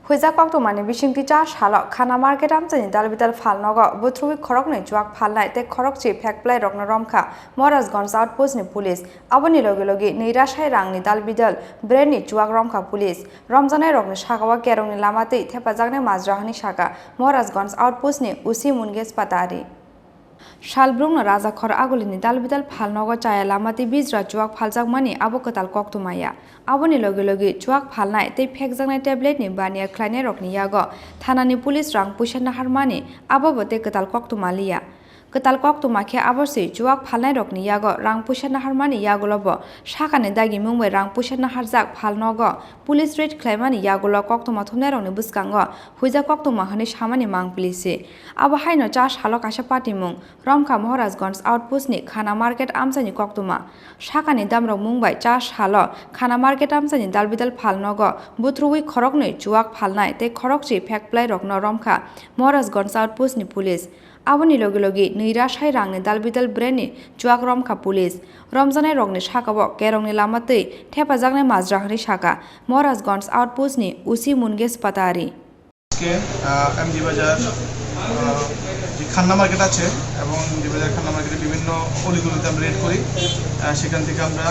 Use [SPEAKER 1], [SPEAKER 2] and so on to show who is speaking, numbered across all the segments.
[SPEAKER 1] Huiza Koktumani Bishing Ticha Shalok Khana Market Amchaini Dalbital Phekpwlairokno Butruwi Khorokchi Juak Phalnai te Khorokchi Phekpwlairokno Romkha Maharajganj outpost ni police aboni logi Nirashai Rangni Dalbidal Breni Juak Romkha police Ramjanai Rokni Shakawa Kerongni Lamati Thepajakne Mazrahani Shaka Maharajganj outpost ni Usi Munges Patari Shalbrung Raja Khor Agulini Dalbidal Phekpwlairokno Chaya Lamati Bijra Juak Phaljagmani abo Kotal Koktumaya aboni logi Juak Phalnai te Phekjaknai tablet ni Bania Khlainai Rokni yago Thanani police rang puisana harmani abo bote Kotal Koktumaliya Kotal Koktumakhe aborsi Juak Phalnai Rokni yago rang puisana harmani yagulobo Sakani dagi mungbai rang puisana harjak Phekpwlairokno police raid khlaimani yagulo Koktuma thumnai rokni buskango huija Koktuma hani samani mangplisi abo haino cha salo kaisa patimung Romkha Maharajganj outpost ni Khana market Amchaini Koktuma Sakani Damrokmung bai cha salo Khana market Amchaini Dalbidal Phekpwlairokno Butruwi Khorokni Juak Phalnai te Khorokchi Phekpwlairokno Romkha Maharajganj outpost ni police aboni logi Nirashai Rangni Dalbidal Breni Juak Romkha police Ramjanai Rokni Shakabo Kerongni Lamatui Thepajaknai Mazrahani Shaka Maharajganj outpost ni Usi Munges Patari
[SPEAKER 2] MG বাজার যে Khanna market আছে এবং MG বাজার খান্না মার্কেটে বিভিন্ন অলিগলিতে আমরা red করি সেখান থেকে আমরা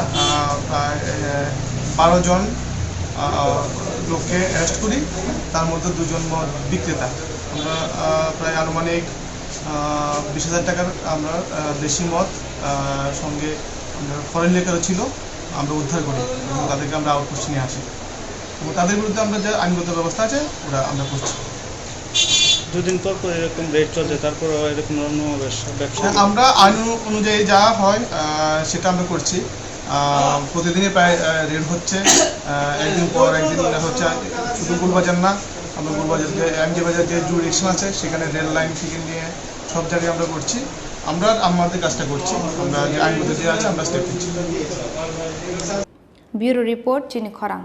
[SPEAKER 2] প্রায় 12 জন লোককে অ্যারেস্ট করি তার মধ্যে 2 জন মদ বিক্রেতা আমরা প্রায় আনুমানিক 20,000 টাকার আমরা দেশি মদ সঙ্গে ফরেন লিকারও ছিল আমরা উদ্ধার করি এবং তাদেরকে আমরা আউটপোস্টে নিয়ে আসি এবং তাদের বিরুদ্ধে আমরা যে আইনগত ব্যবস্থা আছে ওটা আমরা করছি
[SPEAKER 3] দুদিন পর পর এরকম রেট চলছে তারপর এরকম অন্য ব্যবসা
[SPEAKER 2] আমরা আইন অনুযায়ী যা হয় সেটা আমরা করছি প্রতিদিনই প্রায় রেট হচ্ছে একদিন পর একদিন হচ্ছে শুধু গুলবাজার না আমরা গুলবাজারকে এমজি বাজার যে জুরিডিকশন আছে সেখানে রেল লাইন থেকে নিয়ে সব জায়গায় আমরা করছি আমরা আমাদের কাজটা করছি আমরা যে আইনগত যে আছে আমরা স্টেপ নিচ্ছি
[SPEAKER 1] ব্যুরো রিপোর্ট চিনি খরাং।